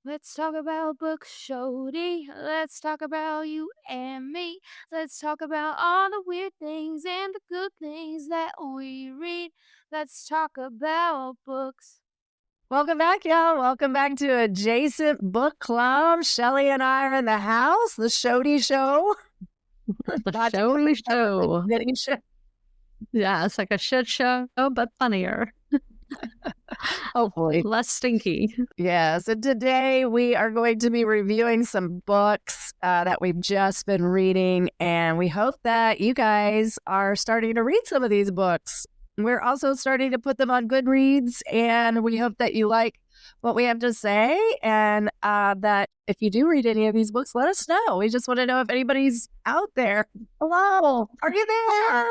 Let's talk about books, Jody. Let's talk about you and me. Let's talk about all the weird things and the good things that we read. Let's talk about books. Welcome back, y'all. Welcome back to Adjacent Book Club. Shelly and I are in the house, the Shody Show. The Shody Show. Show. Yeah, it's like a shit show, but funnier. Hopefully. Less stinky. Yes. And today we are going to be reviewing some books that we've just been reading. And we hope that you guys are starting to read some of these books. We're also starting to put them on Goodreads, and we hope that you like what we have to say, and that if you do read any of these books, let us know. We just want to know if anybody's out there. Hello, are you there?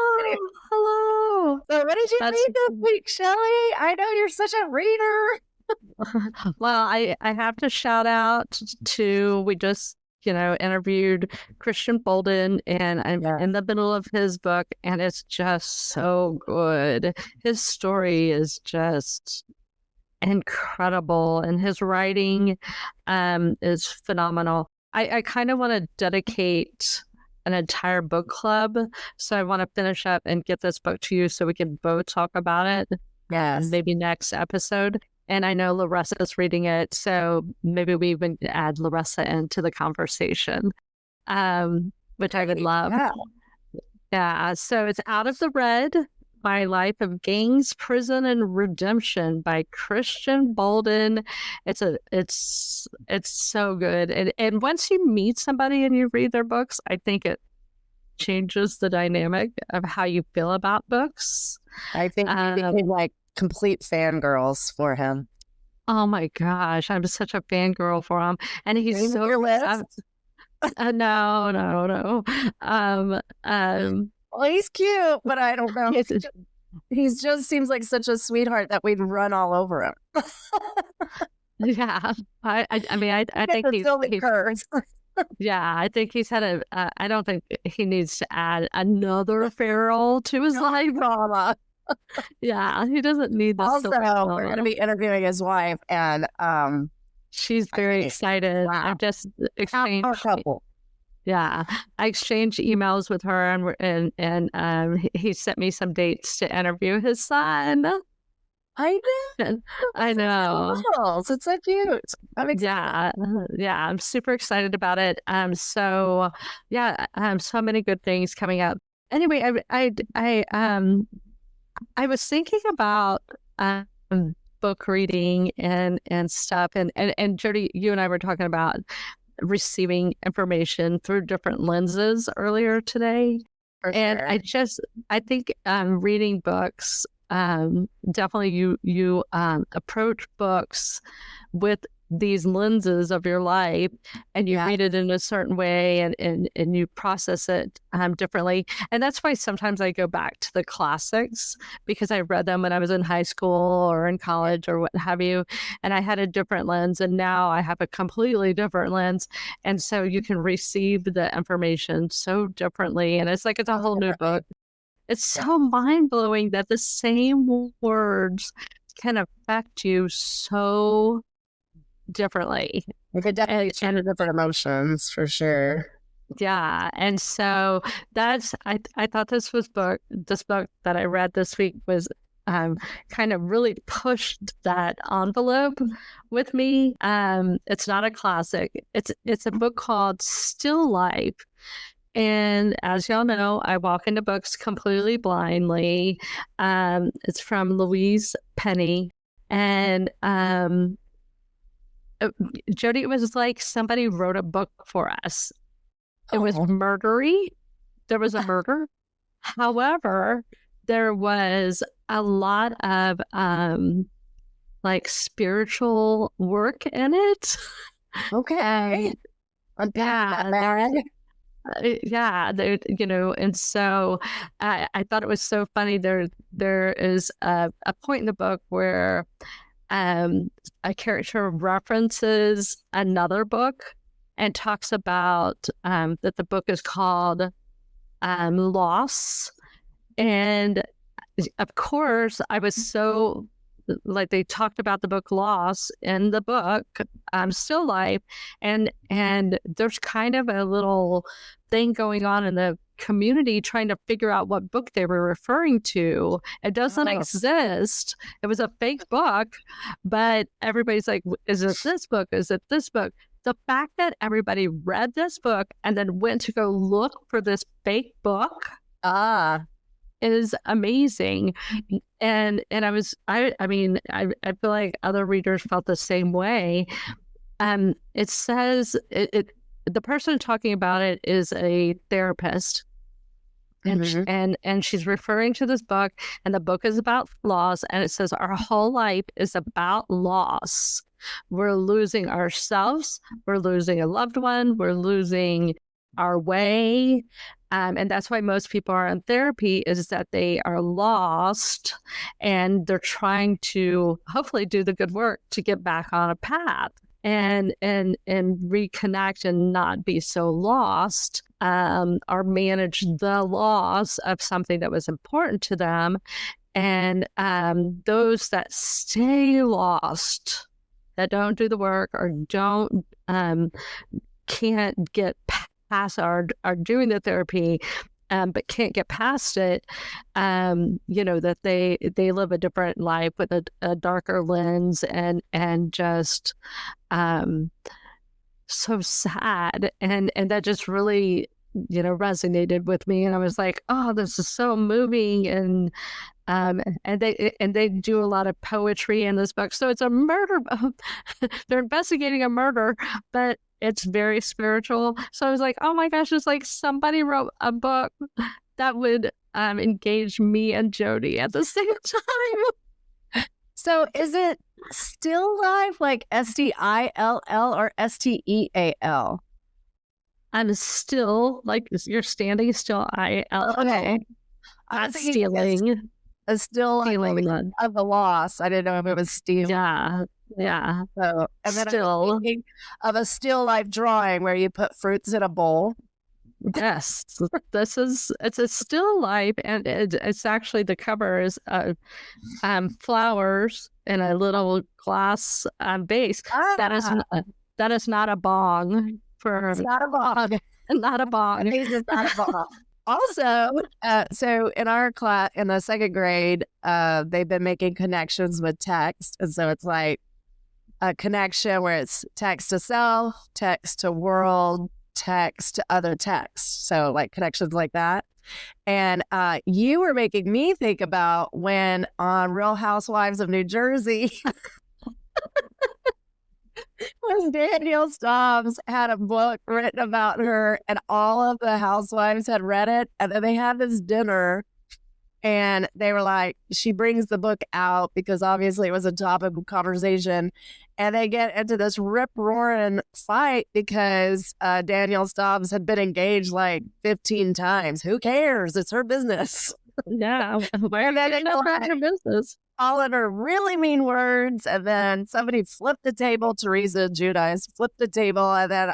Hello. So what did you read this week, Shelly? I know you're such a reader. Well, I have to shout out to, we just interviewed Christian Bolden, and I'm in the middle of his book, and it's just so good. His story is just incredible, and his writing is phenomenal. I kind of want to dedicate an entire book club, so I want to finish up and get this book to you so we can both talk about it. Yes, maybe next episode. And I know Laressa's reading it, so maybe we even add Laressa into the conversation, which I would love. Yeah, so it's Out of the Red, My Life of Gangs, Prison, and Redemption by Christian Bolden. It's so good. And once you meet somebody and you read their books, I think it changes the dynamic of how you feel about books. I think like complete fangirls for him. Oh my gosh, I'm such a fangirl for him, and he's so no. Well, he's cute, but I don't know. He just seems like such a sweetheart that we'd run all over him. Yeah, I mean, I think he's yeah, I think he's had I don't think he needs to add another feral to his life. Drama. Yeah, he doesn't need this. Also, we're going to be interviewing his wife, and she's very excited. Wow. I just exchanged. Couple. Yeah, I exchanged emails with her, and he sent me some dates to interview his son. I did. I know. It's so cute. I'm excited. Yeah, I'm super excited about it. So many good things coming up. Anyway, I was thinking about book reading and stuff, and Jody, you and I were talking about receiving information through different lenses earlier today. And I think reading books, definitely you approach books with these lenses of your life, and you read it in a certain way, and you process it differently. And that's why sometimes I go back to the classics, because I read them when I was in high school or in college or what have you, and I had a different lens, and now I have a completely different lens. And so you can receive the information so differently, and it's like it's a whole new book. It's so mind-blowing that the same words can affect you so differently. You could definitely change different emotions for sure. Yeah. And so that's I thought this book that I read this week was kind of really pushed that envelope with me. It's not a classic. It's a book called Still Life. And as y'all know, I walk into books completely blindly. It's from Louise Penny. And Jody, it was like somebody wrote a book for us. It was murdery. There was a murder. However, there was a lot of like spiritual work in it. Okay. Yeah, and so I thought it was so funny. There is a point in the book where a character references another book and talks about that the book is called Loss. And of course, I was so like they talked about the book Loss in the book Still Life, and there's kind of a little thing going on in the community trying to figure out what book they were referring to. It doesn't exist. It was a fake book, but everybody's like, is it this book? Is it this book? The fact that everybody read this book and then went to go look for this fake book is amazing. And I feel like other readers felt the same way. It says the person talking about it is a therapist. And she's referring to this book, and the book is about loss, and it says our whole life is about loss. We're losing ourselves, we're losing a loved one, we're losing our way, and that's why most people are in therapy, is that they are lost and they're trying to hopefully do the good work to get back on a path and reconnect and not be so lost, or manage the loss of something that was important to them. And those that stay lost, that don't do the work or don't can't get past or are doing the therapy, but can't get past it, that they live a different life with a darker lens and just so sad. And that just really, resonated with me. And I was like, oh, this is so moving. And they do a lot of poetry in this book. So it's a murder. They're investigating a murder, but it's very spiritual. So I was like, oh my gosh, it's like somebody wrote a book that would engage me and Jody at the same time. So is it Still Life, like STILL or STEAL? I'm still, like, you're standing still, IL. Okay. I'm stealing. A still Stealing of the loss. I didn't know if it was stealing. Yeah. So, and then Still. I'm thinking of a still life drawing where you put fruits in a bowl. Yes, it's a still life, and it's actually, the cover is flowers in a little glass vase. That is not a bong. It's not a bong. Not a bong. It's not a bong. Also, so in our class, in the second grade, they've been making connections with text. And so it's like a connection where it's text to self, text to world, text to other texts. So like connections like that. And you were making me think about when on Real Housewives of New Jersey, when Danielle Staubs had a book written about her and all of the housewives had read it. And then they had this dinner and they were like, she brings the book out because obviously it was a topic of conversation. And they get into this rip-roaring fight because Danielle Staubs had been engaged like 15 times. Who cares? It's her business. Yeah. Why not her business? All in her really mean words, and then somebody flipped the table. Teresa Giudice flipped the table, and then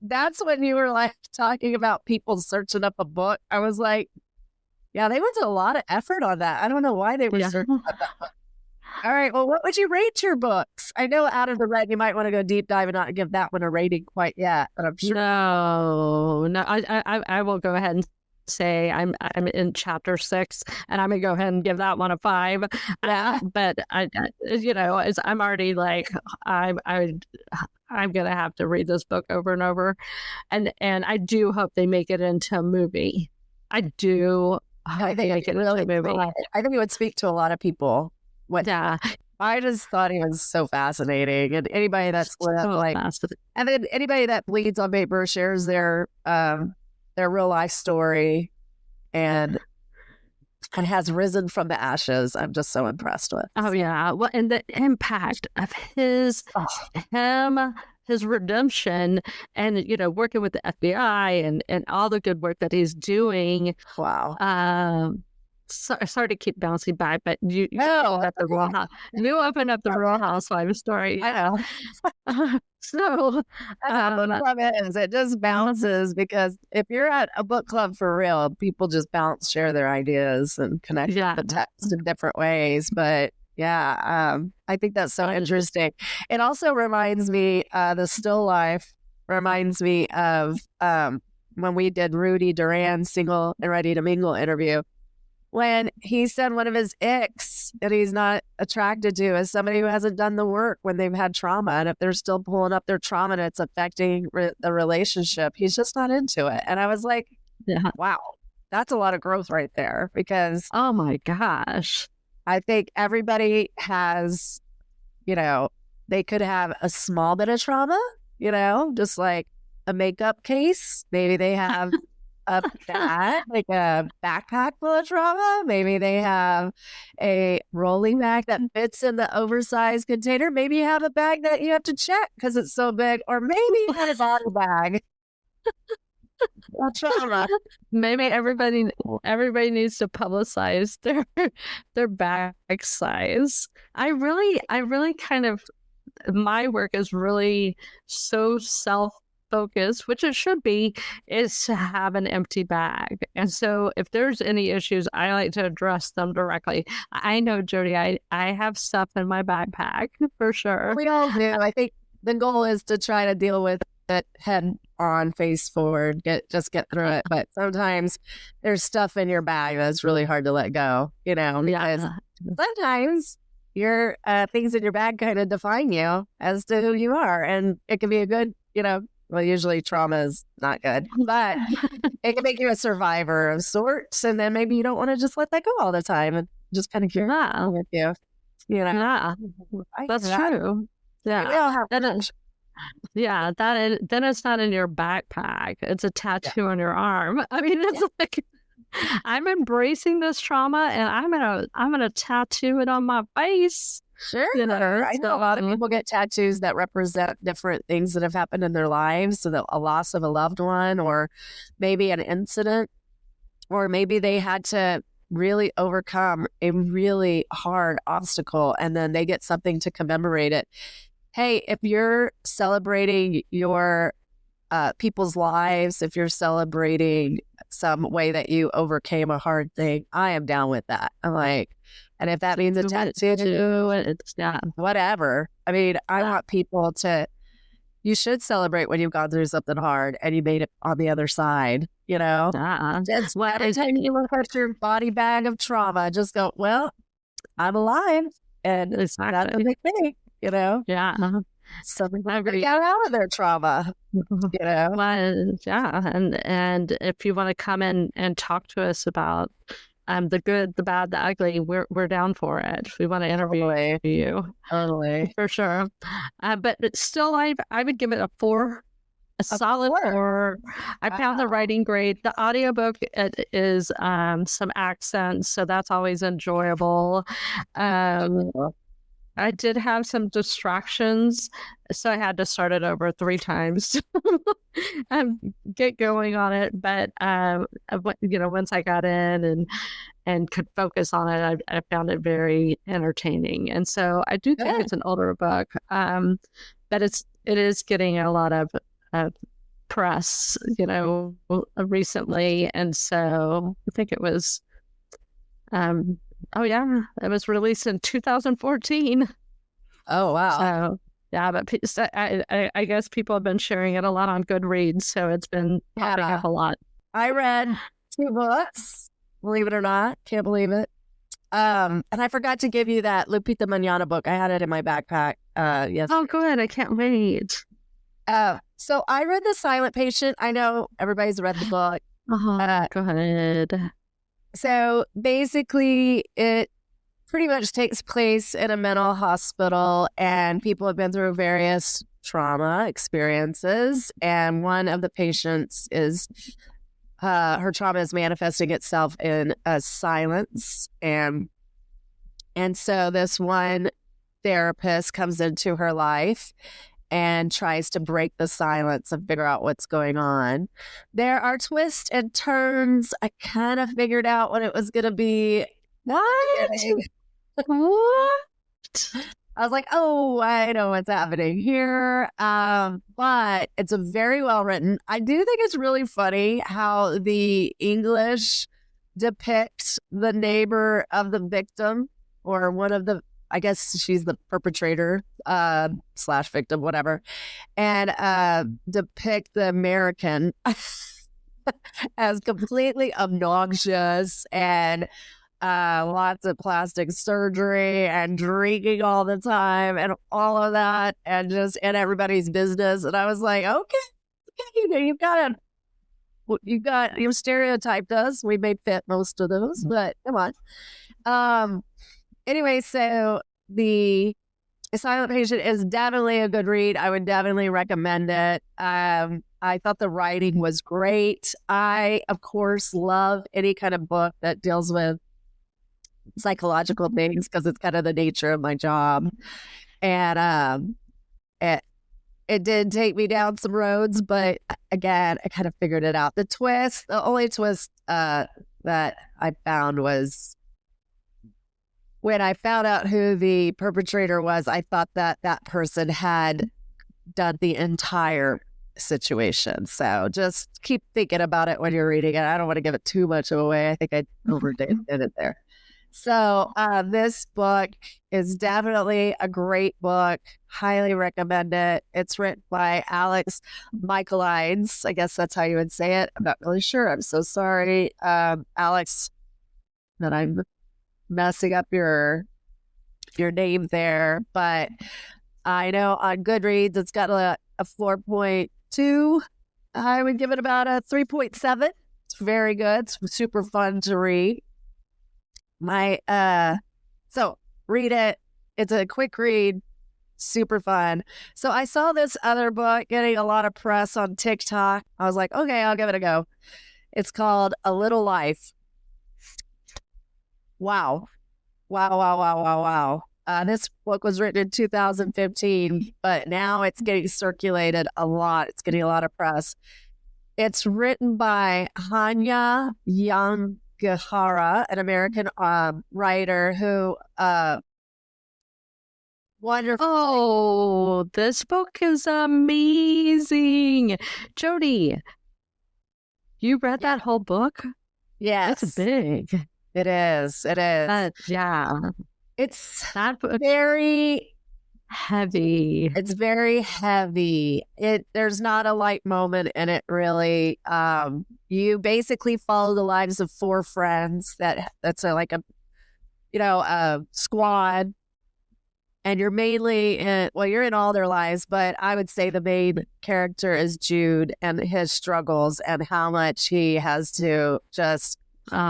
that's when you were like talking about people searching up a book. I was like, yeah, they went to a lot of effort on that. I don't know why they were searching up that book. All right, well, what would you rate your books? I know Out of the Red, you might want to go deep dive and not give that one a rating quite yet, but I'm sure. No, I will go ahead and say I'm in chapter 6, and I'm gonna go ahead and give that one a 5. But I'm already like I'm gonna have to read this book over and over, and I do hope they make it into a movie. I do. I think it really movie. I think it would speak to a lot of people. I just thought he was so fascinating, and anybody that's and then anybody that bleeds on paper shares their real life story and has risen from the ashes. I'm just so impressed with. Oh yeah, well, and the impact of his redemption, and working with the FBI and all the good work that he's doing. Wow. Sorry to keep bouncing back, but you opened up the Real Housewives story. I know. So it just bounces, because if you're at a book club for real, people just share their ideas and connect the text in different ways. But Yeah. I think that's so interesting. It also reminds me, the still life reminds me of when we did Rudy Duran's Single and Ready to Mingle interview, when he said one of his icks that he's not attracted to is somebody who hasn't done the work when they've had trauma. And if they're still pulling up their trauma and it's affecting the relationship, he's just not into it. And I was like, Yeah. wow, that's a lot of growth right there, because Oh my gosh. I think everybody has, they could have a small bit of trauma, just like a makeup case. Maybe they have a bag, like a backpack full of trauma. Maybe they have a rolling bag that fits in the oversized container. Maybe you have a bag that you have to check because it's so big, or maybe you have a body bag. Trauma. Maybe everybody needs to publicize their bag size. I really kind of, my work is really so self-focused, which it should be, is to have an empty bag. And so if there's any issues, I like to address them directly. I know, Jody, I have stuff in my backpack for sure. We all do. I think the goal is to try to deal with it head on, face forward, get through it. But sometimes there's stuff in your bag that's really hard to let go, because sometimes your things in your bag kind of define you as to who you are. And it can be a good, well, usually trauma is not good, but it can make you a survivor of sorts. And then maybe you don't want to just let that go all the time and just kind of carry on with you. Yeah, that's true. Yeah. We all have Yeah, then it's not in your backpack. It's a tattoo on your arm. I mean, it's like, I'm embracing this trauma and I'm gonna tattoo it on my face. Sure. I know a lot of people get tattoos that represent different things that have happened in their lives. So that a loss of a loved one, or maybe an incident, or maybe they had to really overcome a really hard obstacle and then they get something to commemorate it. Hey, if you're celebrating your people's lives, if you're celebrating some way that you overcame a hard thing, I am down with that. I'm like, and if that means a tattoo, it's whatever. I mean, I want people to, you should celebrate when you've gone through something hard and you made it on the other side, That's why every time you look at your body bag of trauma, just go, well, I'm alive. And it's not a big thing. Yeah. Something got out of their trauma, Well, yeah. And if you want to come in and talk to us about the good, the bad, the ugly, we're down for it. We want to interview you. Totally. For sure. But still, I would give it a 4. A solid 4. I found the writing great. The audiobook is some accents, so that's always enjoyable. I did have some distractions, so I had to start it over 3 times and get going on it. But once I got in and could focus on it, I found it very entertaining. And so I do think it's an older book, but it is getting a lot of press, recently. And so I think it was. It was released in 2014. Oh, wow. So, yeah, but I guess people have been sharing it a lot on Goodreads, so it's been popping up a lot. I read 2 books, believe it or not. Can't believe it. And I forgot to give you that Lupita Manana book. I had it in my backpack yesterday. Oh, good. I can't wait. So I read The Silent Patient. I know everybody's read the book. Go ahead. So basically, it pretty much takes place in a mental hospital, and people have been through various trauma experiences. And one of the patients is her trauma is manifesting itself in silence, and so this one therapist comes into her life and tries to break the silence and figure out what's going on. There are twists and turns. I kind of figured out what it was going to be. What? I was like, oh, I know what's happening here. But it's a very well written. I do think it's really funny how the English depicts the neighbor of the victim, or one of the I guess she's the perpetrator slash victim, whatever, and depict the American as completely obnoxious and lots of plastic surgery and drinking all the time and all of that and just in everybody's business. And I was like, okay, you've stereotyped us. We may fit most of those, but come on. Anyway, so the Silent Patient is definitely a good read. I would definitely recommend it. I thought the writing was great. I, of course, love any kind of book that deals with psychological things because it's kind of the nature of my job. And it did take me down some roads, but again, I kind of figured it out. The only twist that I found was when I found out who the perpetrator was, I thought that person had done the entire situation. So just keep thinking about it when you're reading it. I don't want to give it too much away. I think I overdid it there. So this book is definitely a great book. Highly recommend it. It's written by Alex Michaeladis. I guess that's how you would say it. I'm not really sure. I'm so sorry, Alex, that I'm messing up your name there. But I know on Goodreads it's got a 4.2. I would give it about a 3.7. It's very good. It's super fun to read. So read it. It's a quick read, super fun. So I saw this other book getting a lot of press on TikTok. I was like, okay, I'll give it a go. It's called A Little Life. Wow. This book was written in 2015, but now it's getting circulated a lot. It's getting a lot of press. It's written by Hanya Yanagihara, an American writer who wonderful. Oh, this book is amazing. Jody, you read that whole book? Yes, That's big. it is. Yeah. It's That book very heavy. It's very heavy. There's not a light moment in it, really. You basically follow the lives of 4 friends. That's like a squad, and you're mainly you're in all their lives, but I would say the main character is Jude and his struggles and how much he has to just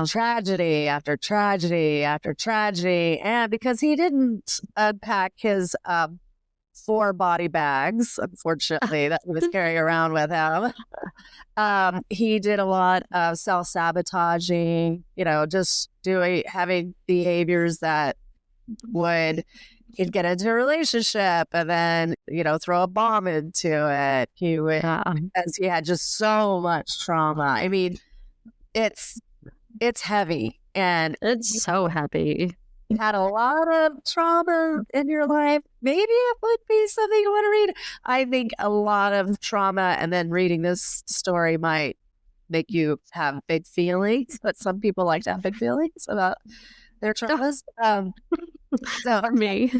tragedy after tragedy after tragedy. And because he didn't unpack his 4 body bags, unfortunately, that he was carrying around with him, he did a lot of self-sabotaging, just having behaviors that he'd get into a relationship and then, throw a bomb into it. He would, as he had just so much trauma. I mean, it's heavy, and It's so heavy. you had a lot of trauma in your life. Maybe it would be something you want to read. I think a lot of trauma, and then reading this story might make you have big feelings, but some people like to have big feelings about their traumas. So For me.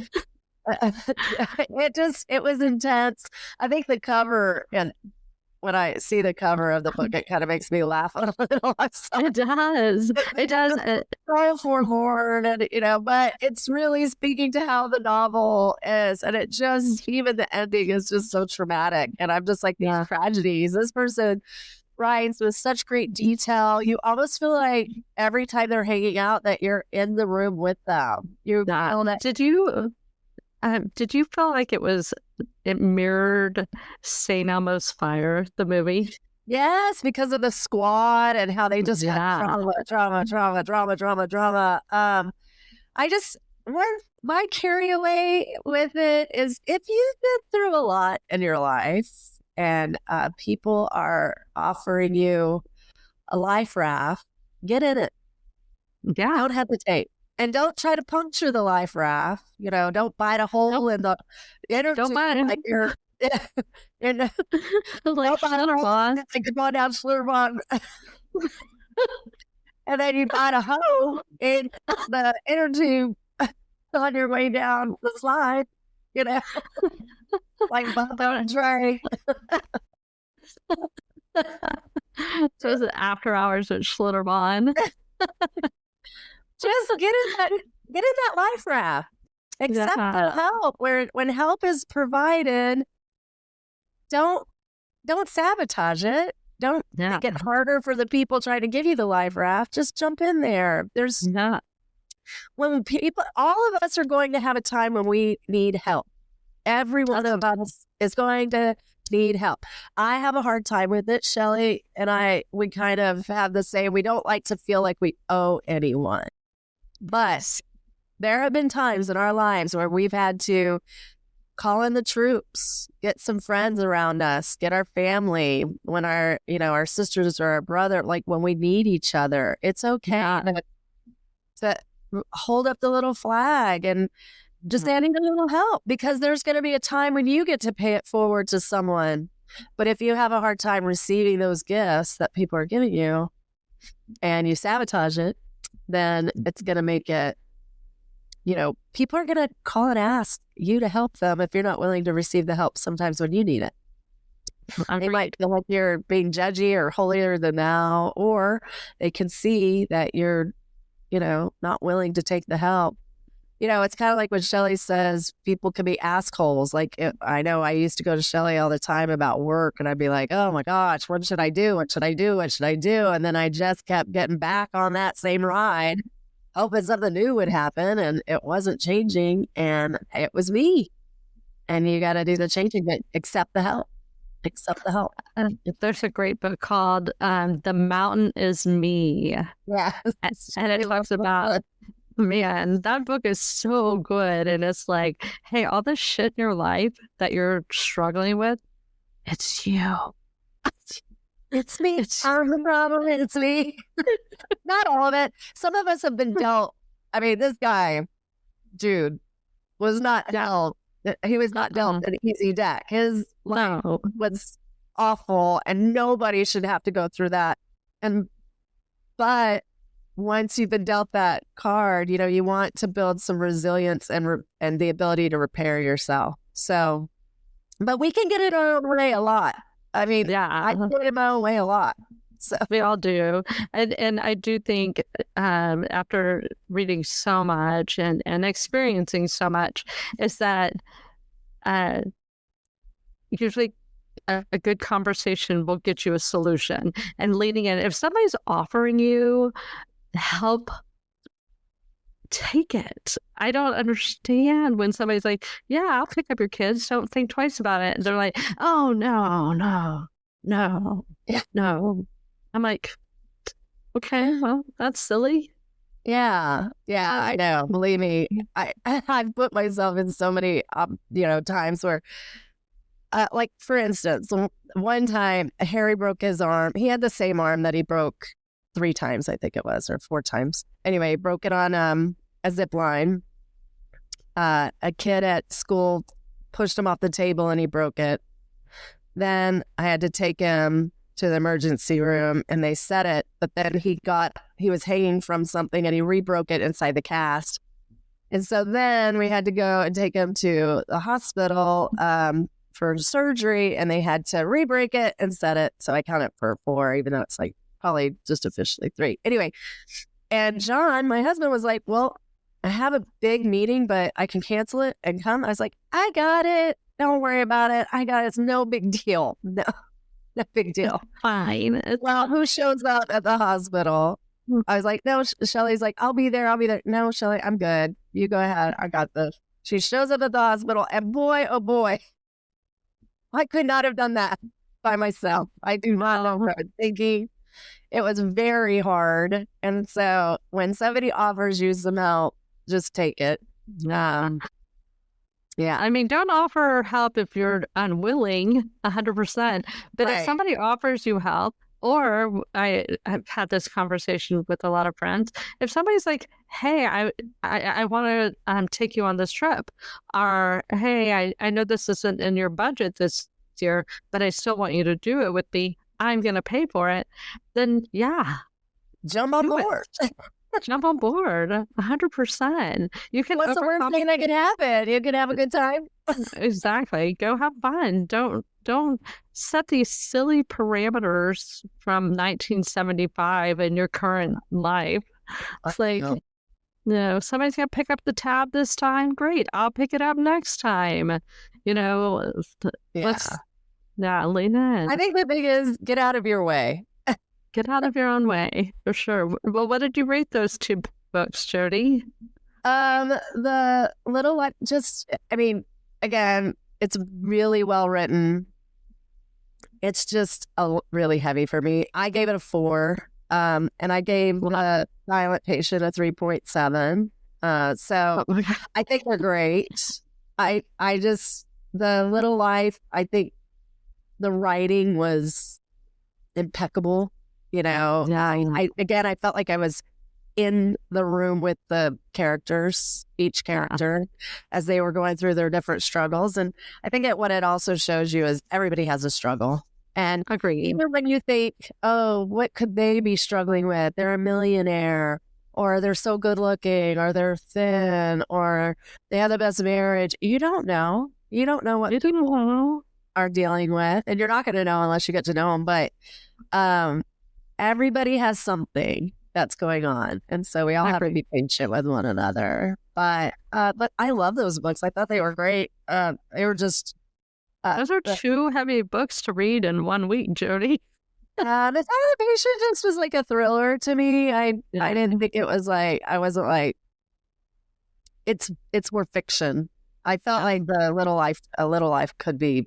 it was intense. I think the cover, and when I see the cover of the book, it kind of makes me laugh a little. It does. It does. So forlorn, and but it's really speaking to how the novel is, and it just even the ending is just so traumatic. And I'm just like, these tragedies. This person writes with such great detail. You almost feel like every time they're hanging out that you're in the room with them. You feel that. Did you feel like it mirrored St. Elmo's Fire, the movie? Yes, because of the squad and how they just had drama. My carry away with it is if you've been through a lot in your life and people are offering you a life raft, get in it. Yeah. Don't hesitate. And don't try to puncture the life raft. Don't bite a hole in the inner. Don't bite it. Like you're, like come on down, Slurmon. And then you bite a hole in the inner tube. on your way down the slide, you know, like bump out a tray. So is it after hours at Schlitterbahn? Just get in that life raft. Accept the help. When help is provided, don't sabotage it. Don't make it harder for the people trying to give you the life raft. Just jump in there. There's when people, all of us are going to have a time when we need help. Every one of us is going to need help. I have a hard time with it. Shelly and we kind of have the same. We don't like to feel like we owe anyone. But there have been times in our lives where we've had to call in the troops, get some friends around us, get our family, when our sisters or our brother, like when we need each other. It's okay to hold up the little flag and just adding a little help, because there's going to be a time when you get to pay it forward to someone. But if you have a hard time receiving those gifts that people are giving you and you sabotage it, then it's going to make it, people are going to call and ask you to help them if you're not willing to receive the help sometimes when you need it. They might feel like you're being judgy or holier than thou, or they can see that you're, not willing to take the help. It's kind of like when Shelly says people can be assholes. Like, I know I used to go to Shelly all the time about work, and I'd be like, oh my gosh, what should I do? What should I do? What should I do? And then I just kept getting back on that same ride, hoping something new would happen, and it wasn't changing, and it was me. And you got to do the changing, but accept the help. Accept the help. There's a great book called The Mountain Is Me. Yeah. And it talks about, man, that book is so good. And it's like, hey, all this shit in your life that you're struggling with, it's you. It's me. I'm the problem. It's me. Not all of it. Some of us have been dealt. I mean, this guy, Jude, was not dealt. He was not dealt an easy deck. His life was awful, and nobody should have to go through that. But once you've been dealt that card, you want to build some resilience and the ability to repair yourself. So, but we can get it our own way a lot. I mean, I get it my own way a lot. So we all do. And I do think after reading so much and experiencing so much, is that usually a good conversation will get you a solution. And leading in, if somebody's offering you help, take it. I don't understand when somebody's like, yeah, I'll pick up your kids, don't think twice about it. And they're like, oh, no. I'm like, okay, well, that's silly. Yeah, I know. Believe me, I've put myself in so many, times where, like, for instance, one time Harry broke his arm. He had the same arm that he broke 3 times, I think it was, or 4 times. Anyway, broke it on a zip line. A kid at school pushed him off the table and he broke it. Then I had to take him to the emergency room and they set it, but then he was hanging from something and he re-broke it inside the cast. And so then we had to go and take him to the hospital for surgery, and they had to re-break it and set it. So I counted for 4, even though it's like probably just officially 3. Anyway, and John, my husband, was like, well, I have a big meeting, but I can cancel it and come. I was like, I got it. Don't worry about it. I got it. It's no big deal. No big deal. Fine. Well, who shows up at the hospital? I was like, no, Shelly's like, I'll be there. No, Shelly, I'm good. You go ahead. I got this. She shows up at the hospital, and boy, oh boy, I could not have done that by myself. I do not know what I was thinking. It was very hard. And so when somebody offers you some help, just take it. Yeah, I mean, don't offer help if you're unwilling, 100%. But if somebody offers you help, or I've had this conversation with a lot of friends, if somebody's like, hey, I want to take you on this trip, or hey, I know this isn't in your budget this year, but I still want you to do it with me, I'm going to pay for it, then yeah. Jump on board. Jump on board 100%. You can What's the worst thing that could happen? You can have a good time. Exactly. Go have fun. Don't set these silly parameters from 1975 in your current life. It's like, somebody's gonna pick up the tab this time. Great, I'll pick it up next time. Let's lean in. I think the thing is get out of your way. Get out of your own way, for sure. Well, what did you rate those two books, Jody? The Little Life, again, it's really well written. It's just really heavy for me. I gave it a 4. And I gave Silent Patient a 3.7. So I think they're great. I just, The Little Life, I think the writing was impeccable. I felt like I was in the room with the characters, each character, as they were going through their different struggles. And I think what it also shows you is everybody has a struggle. And agree. Even when you think, oh, what could they be struggling with? They're a millionaire, or they're so good looking, or they're thin, or they have the best marriage. You don't know. You don't know what people are dealing with. And you're not going to know unless you get to know them. But everybody has something that's going on. And so we all have to be patient with one another. But I love those books. I thought they were great. They were just... those are 2 heavy books to read in 1 week, Jody. The Silent Patient just was like a thriller to me. I didn't think it was like, I wasn't like, it's more fiction. I felt like A Little Life could be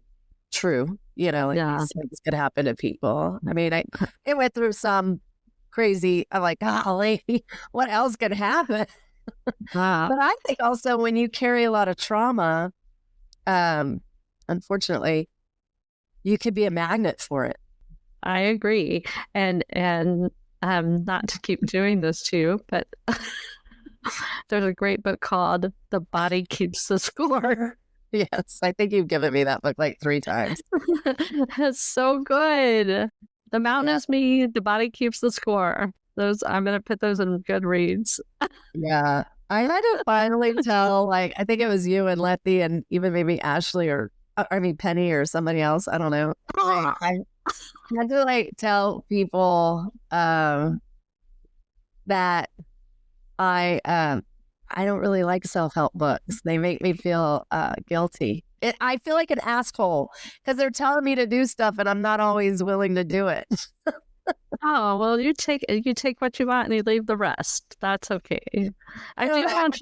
true. These things could happen to people. I mean, it went through some crazy, I'm like, golly, what else could happen? But I think also when you carry a lot of trauma, unfortunately, you could be a magnet for it. I agree. And not to keep doing this to you, but there's a great book called The Body Keeps the Score. Yes, I think you've given me that book like 3 times. It's so good. The Mountain is Me, The Body Keeps the Score. I'm going to put those in Goodreads. Yeah. I had to finally tell, I think it was you and Letty and even maybe Ashley Penny or somebody else. I don't know. I had to tell people that I don't really like self-help books. They make me feel guilty. I feel like an asshole because they're telling me to do stuff and I'm not always willing to do it. Oh, well, you take what you want and you leave the rest. That's okay. I do want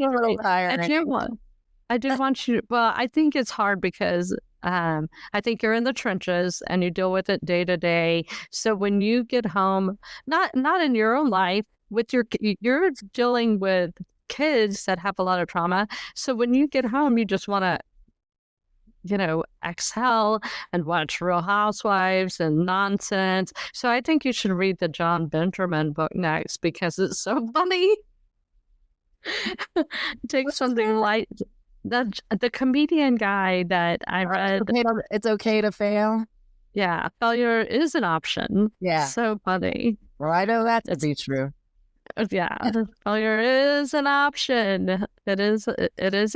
you. Well, I think it's hard because I think you're in the trenches and you deal with it day to day. So when you get home, not in your own life, you're dealing with kids that have a lot of trauma. So when you get home, you just want to, exhale and watch Real Housewives and nonsense. So I think you should read the John Benjamin book next because it's so funny. Take something light. The comedian guy that I read. It's okay to fail. Yeah, failure is an option. Yeah, so funny. Well, I know that to be true. Yeah, failure is an option. It is,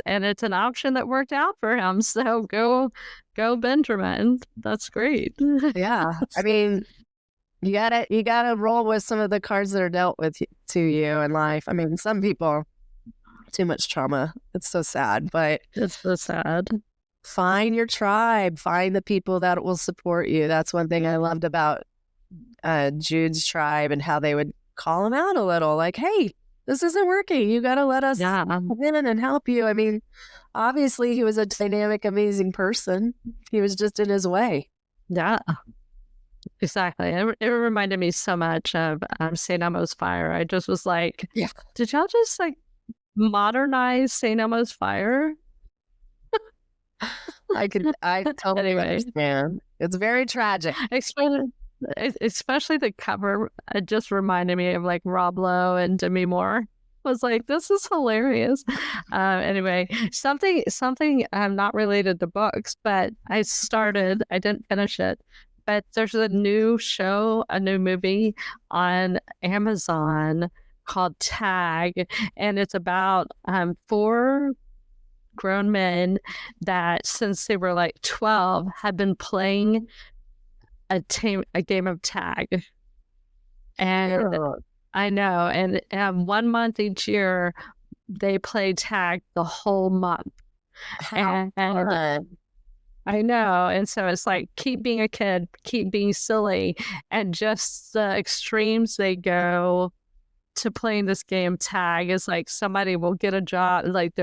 and it's an option that worked out for him. So go, Benjamin. That's great. Yeah, I mean, you gotta roll with some of the cards that are dealt with to you in life. I mean, some people, too much trauma. It's so sad, but it's so sad. Find your tribe. Find the people that will support you. That's one thing I loved about Jude's tribe and how they would call him out a little, like, hey, this isn't working. You got to let us come in and help you. I mean, obviously he was a dynamic, amazing person. He was just in his way. Yeah, exactly. It reminded me so much of St. Elmo's Fire. I just was like, did y'all just modernize St. Elmo's Fire? I totally understand. It's very tragic. Especially the cover, it just reminded me of Rob Lowe and Demi Moore. I was like, this is hilarious. Anyway, something not related to books, but I didn't finish it. But there's a new movie on Amazon called Tag, and it's about 4 grown men that since they were like 12 had been playing a game of tag. And I know, and 1 month each year they play tag the whole month. How And fun. I know. And so it's like, keep being a kid, keep being silly, and just the extremes they go to playing this game tag is like somebody will get a job, like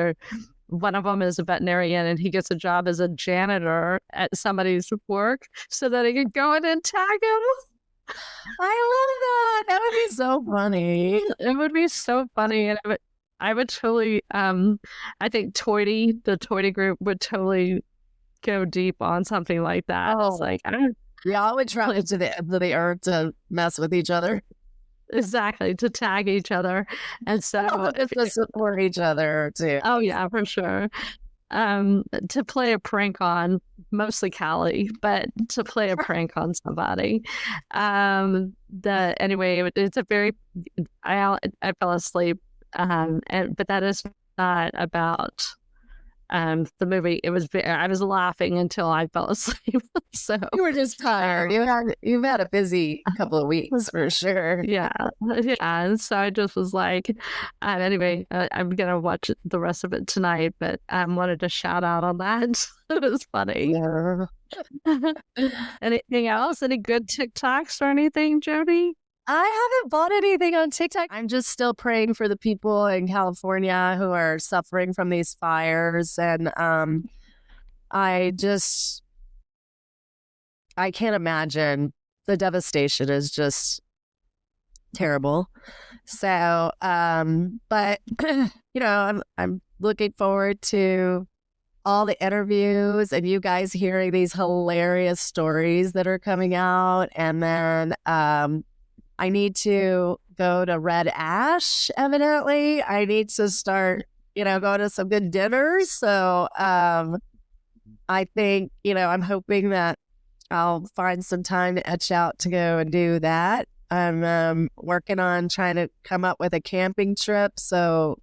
one of them is a veterinarian and he gets a job as a janitor at somebody's work so that he can go in and tag him. I love that. That would be so funny. It would be so funny. And I would totally, I think the Toity group would totally go deep on something like that. Oh, it's like, y'all would travel to the end of the earth to mess with each other. Exactly, to tag each other. And so to support each other too. Oh yeah, for sure. To play a prank on mostly Callie, but to play a prank on somebody. Anyway, it's a very I fell asleep. But that is not about the movie. It was I was laughing until I fell asleep. So you were just tired. You've had a busy couple of weeks for sure. Yeah. And so I just was like, anyway, I'm gonna watch the rest of it tonight. But I wanted to shout out on that. It was funny. Yeah. Anything else? Any good TikToks or anything, Jody? I haven't bought anything on TikTok. I'm just still praying for the people in California who are suffering from these fires. And I can't imagine. The devastation is just terrible. So, but, I'm looking forward to all the interviews and you guys hearing these hilarious stories that are coming out. And then, I need to go to Red Ash, evidently. I need to start, going to some good dinners. So I think, I'm hoping that I'll find some time to etch out to go and do that. I'm working on trying to come up with a camping trip so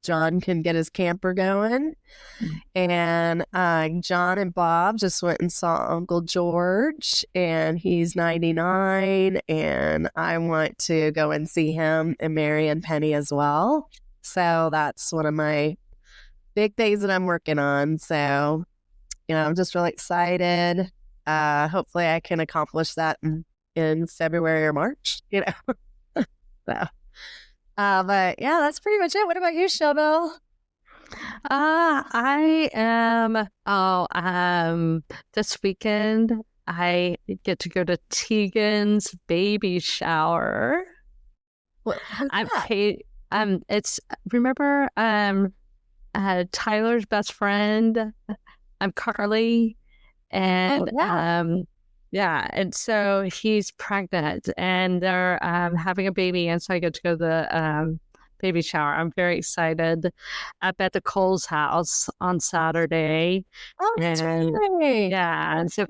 John can get his camper going. And John and Bob just went and saw Uncle George, and he's 99, and I want to go and see him and Mary and Penny as well. So that's one of my big things that I'm working on. So, I'm just really excited. Hopefully I can accomplish that in February or March, So. But yeah, that's pretty much it. What about you, Shelby? I am. This weekend I get to go to Tegan's baby shower. I'm paid. It's remember Tyler's best friend. I'm Carly, and yeah, and so he's pregnant, and they're having a baby, and so I get to go to the baby shower. I'm very excited. Up at the Cole's house on Saturday. Oh, that's great. Yeah, and so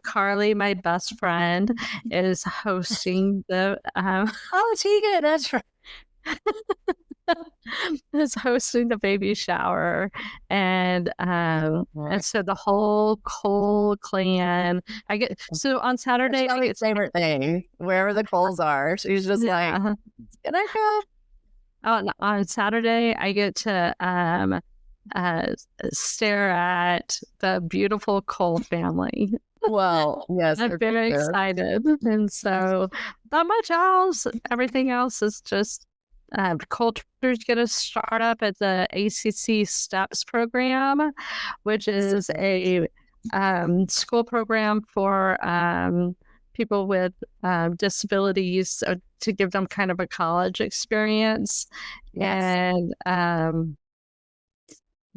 Carly, my best friend, is hosting the. Oh, Tegan, that's right. Is hosting the baby shower, and so the whole Cole clan. I get so on Saturday. That's my favorite thing. Wherever the Coles are, she's just like, "Can I go?" On Saturday, I get to stare at the beautiful Cole family. Well, yes, I'm very excited, and so not much else. Everything else is just. Culture's going to start up at the ACC STEPS program, which is a school program for people with disabilities to give them kind of a college experience. Yes. And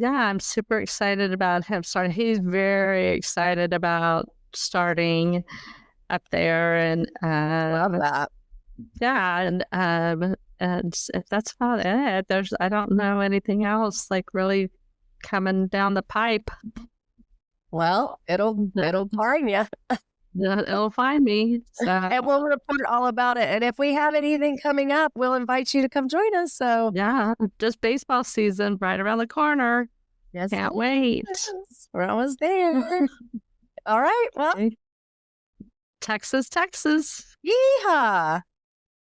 I'm super excited about him starting. He's very excited about starting up there, and love that. Yeah, and that's about it. I don't know anything else like really coming down the pipe. Well, it'll find you. It'll find me. So. And we'll report all about it. And if we have anything coming up, we'll invite you to come join us. So yeah, just baseball season right around the corner. yes, Can't wait. We're almost there. All right. Well, Texas. yeehaw.